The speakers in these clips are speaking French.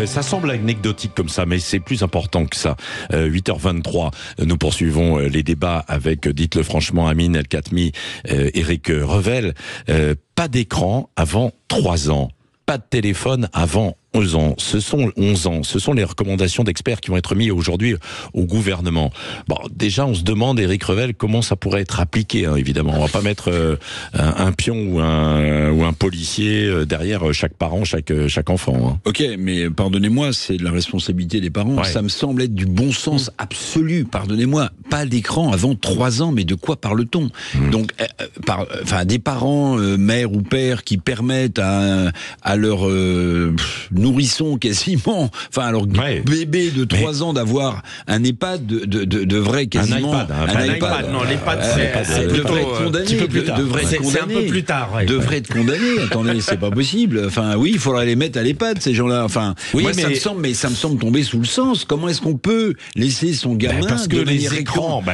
Ça semble anecdotique comme ça, mais c'est plus important que ça. 8h23, nous poursuivons les débats avec, dites-le franchement, Amine El Khatmi, Éric Revel. Pas d'écran avant 3 ans. Pas de téléphone avant 11 ans. Ce sont 11 ans. Ce sont les recommandations d'experts qui vont être mises aujourd'hui au gouvernement. Bon, déjà, on se demande, Éric Revel, comment ça pourrait être appliqué, hein, évidemment. On va pas mettre un pion ou un policier derrière chaque parent, chaque enfant. Hein. Ok, mais pardonnez-moi, c'est de la responsabilité des parents. Ouais. Ça me semble être du bon sens absolu. Pardonnez-moi, pas d'écran avant 3 ans, mais de quoi parle-t-on ? Donc, des parents, mère ou père, qui permettent à leur nourrisson quasiment, à leur bébé de 3 ans d'avoir un EHPAD devrait quasiment... Un iPad. Non, l'EHPAD, devrait être condamné. C'est un peu plus tard. Ouais. Devrait être condamné. Attendez, c'est pas possible. Oui, il faudrait les mettre à l'EHPAD, ces gens-là. Oui, moi, ça me semble tomber sous le sens. Comment est-ce qu'on peut laisser son gamin parce que les écrans,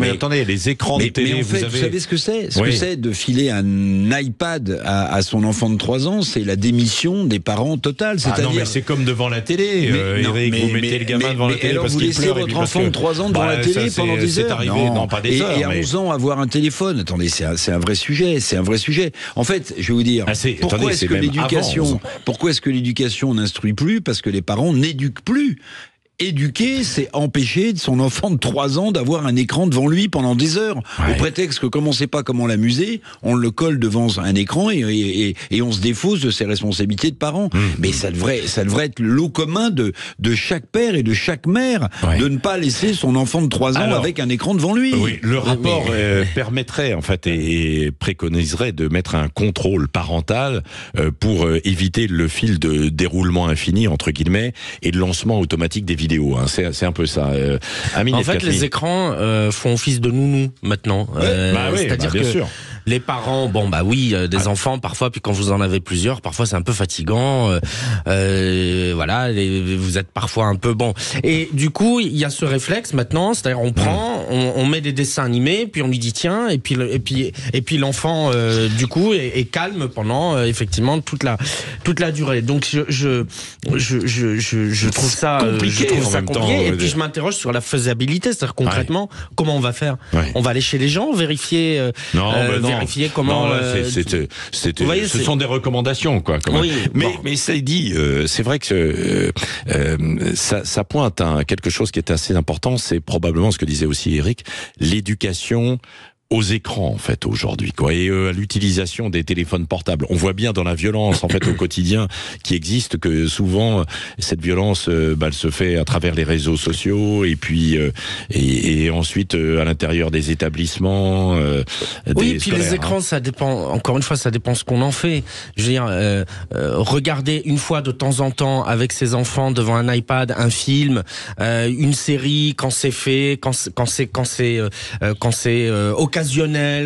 mais attendez, les écrans de télé, en fait, vous savez ce que c'est ? Ce que c'est de filer un iPad à son enfant de 3 ans, c'est la démission des parents totale. Non, mais c'est comme devant la télé, Eric, vous mettez le gamin devant la télé parce qu'il pleure. Vous laissez votre enfant de 3 ans devant la télé pendant des heures. C'est arrivé, non, pas des heures. Et à 11 ans, avoir un téléphone. Attendez, c'est un vrai sujet. C'est un vrai sujet. En fait, je vais vous dire, pourquoi est-ce que l'éducation n'instruit plus ? Parce que les parents n'éduquent plus. Éduquer, c'est empêcher son enfant de 3 ans d'avoir un écran devant lui pendant des heures. Au prétexte que comme on ne sait pas comment l'amuser, on le colle devant un écran et on se défausse de ses responsabilités de parents. Mais ça devrait être le lot commun de chaque père et de chaque mère de ne pas laisser son enfant de 3 ans avec un écran devant lui. Oui, le rapport permettrait en fait et préconiserait de mettre un contrôle parental pour éviter le fil de déroulement infini entre guillemets et le lancement automatique des vidéos. C'est un peu ça. Amine en fait, les écrans font office de nounou maintenant. C'est-à-dire que sûr. Les parents, des enfants parfois, puis quand vous en avez plusieurs, parfois c'est un peu fatigant. Vous êtes parfois un peu bon. Et du coup, il y a ce réflexe maintenant, c'est-à-dire on met des dessins animés, puis on lui dit tiens, et puis l'enfant du coup est calme pendant effectivement toute la durée. Donc je trouve ça compliqué. Et puis je m'interroge sur la faisabilité, c'est-à-dire concrètement comment on va faire. On va aller chez les gens, vérifier comment. Ce sont des recommandations, quoi. Mais ça dit, c'est vrai que ça pointe à quelque chose qui est assez important. C'est probablement ce que disait aussi Eric, l'éducation aux écrans en fait aujourd'hui et à l'utilisation des téléphones portables. On voit bien dans la violence en fait au quotidien qui existe que souvent cette violence elle se fait à travers les réseaux sociaux et puis et ensuite à l'intérieur des établissements puis les écrans ça dépend, encore une fois ça dépend ce qu'on en fait. Je veux dire regarder une fois de temps en temps avec ses enfants devant un iPad un film, une série quand c'est fait, quand c'est occasionnel,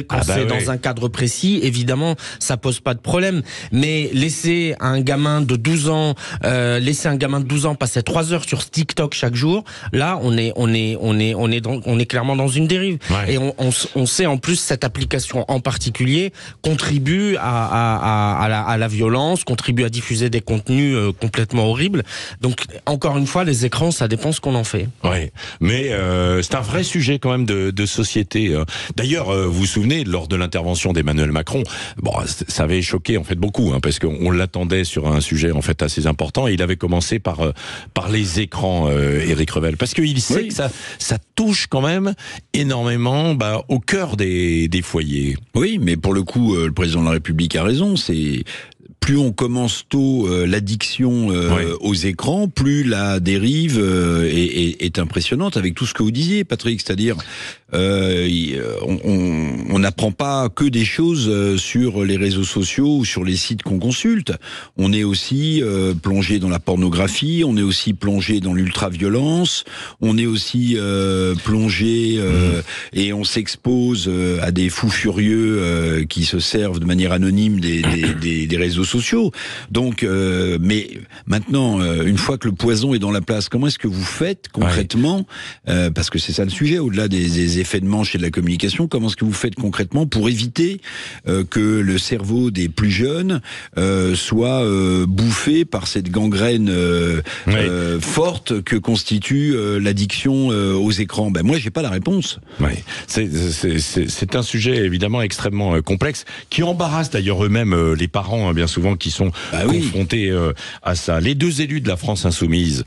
quand dans un cadre précis, évidemment, ça pose pas de problème. Mais laisser un gamin de 12 ans passer 3 heures sur TikTok chaque jour, là, on est clairement dans une dérive. Et on sait en plus cette application en particulier contribue à la violence, contribue à diffuser des contenus complètement horribles. Donc, encore une fois, les écrans, ça dépend ce qu'on en fait. Ouais. Mais c'est un vrai sujet quand même de société. D'ailleurs, vous vous souvenez, lors de l'intervention d'Emmanuel Macron, ça avait choqué en fait beaucoup, parce qu'on l'attendait sur un sujet en fait assez important. Et il avait commencé par les écrans, Éric Revel, parce qu'il sait que ça touche quand même énormément au cœur des foyers. Oui, mais pour le coup, le président de la République a raison. C'est plus on commence tôt l'addiction aux écrans, plus la dérive est impressionnante avec tout ce que vous disiez, Patrick. C'est-à-dire, on n'apprend pas que des choses sur les réseaux sociaux ou sur les sites qu'on consulte. On est aussi plongé dans la pornographie, on est aussi plongé dans l'ultra-violence, on est aussi plongé et on s'expose à des fous furieux qui se servent de manière anonyme des réseaux sociaux. sociaux. Donc, mais maintenant, une fois que le poison est dans la place, comment est-ce que vous faites concrètement, parce que c'est ça le sujet, au-delà des effets de manche et de la communication, comment est-ce que vous faites concrètement pour éviter que le cerveau des plus jeunes soit bouffé par cette gangrène forte que constitue l'addiction aux écrans? Ben moi, j'ai pas la réponse. Ouais. C'est un sujet évidemment extrêmement complexe qui embarrasse d'ailleurs eux-mêmes les parents, bien souvent, qui sont confrontés à ça. Les deux élus de la France insoumise,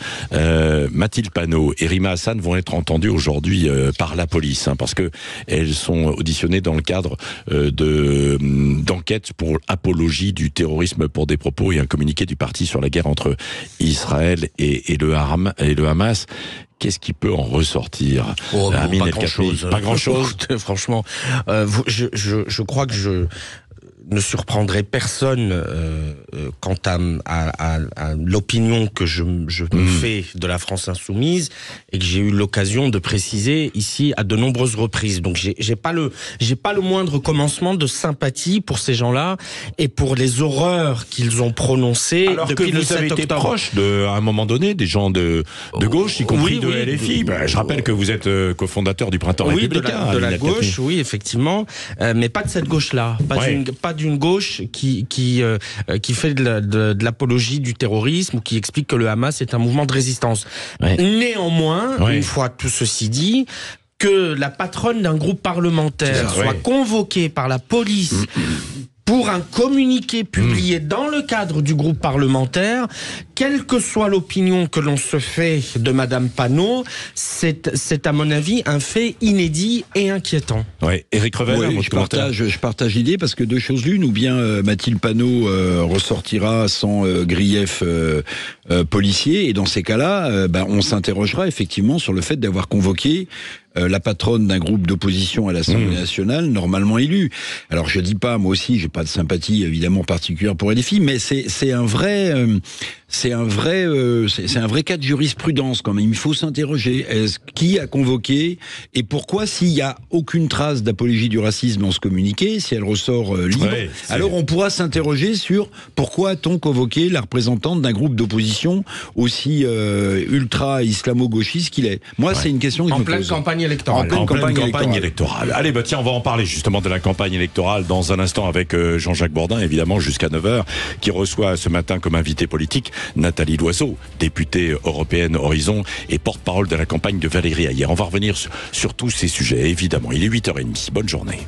Mathilde Panot et Rima Hassan, vont être entendus aujourd'hui par la police, parce que elles sont auditionnées dans le cadre d'enquêtes pour apologie du terrorisme pour des propos et un communiqué du parti sur la guerre entre Israël et le Hamas. Qu'est-ce qui peut en ressortir? Pas grand-chose. Pas grand-chose. Franchement, je crois que je ne surprendrai personne quant à l'opinion que je me fais de la France insoumise et que j'ai eu l'occasion de préciser ici à de nombreuses reprises. Donc j'ai pas le moindre commencement de sympathie pour ces gens-là et pour les horreurs qu'ils ont prononcées. Alors depuis que vous avez été proche à un moment donné des gens de gauche, y compris de LFI. Je rappelle que vous êtes cofondateur du Printemps républicain. De la gauche, oui, effectivement, mais pas de cette gauche-là, pas d'une gauche qui fait de l'apologie du terrorisme ou qui explique que le Hamas est un mouvement de résistance. Néanmoins, une fois tout ceci dit, que la patronne d'un groupe parlementaire soit convoquée par la police pour un communiqué publié dans le cadre du groupe parlementaire, quelle que soit l'opinion que l'on se fait de Madame Panot, c'est à mon avis un fait inédit et inquiétant. Ouais, Éric Revel, je partage l'idée parce que deux choses l'une, ou bien Mathilde Panot ressortira sans grief policier, et dans ces cas-là, on s'interrogera effectivement sur le fait d'avoir convoqué la patronne d'un groupe d'opposition à l'Assemblée nationale, normalement élue. Alors je dis pas, moi aussi, j'ai pas de sympathie évidemment particulière pour LFI, mais c'est un vrai cas de jurisprudence quand même. Il faut s'interroger. Qui a convoqué et pourquoi, s'il y a aucune trace d'apologie du racisme dans ce communiqué, si elle ressort libre, alors on pourra s'interroger sur pourquoi a-t-on convoqué la représentante d'un groupe d'opposition aussi ultra-islamo-gauchiste qu'il est. Moi, c'est une question que je me pose. Campagne électorale. En pleine campagne électorale. Allez, tiens, on va en parler justement de la campagne électorale dans un instant avec Jean-Jacques Bourdin, évidemment, jusqu'à 9h, qui reçoit ce matin comme invité politique Nathalie Loiseau, députée européenne Horizon et porte-parole de la campagne de Valérie Hayer. On va revenir sur tous ces sujets, évidemment. Il est 8h30. Bonne journée.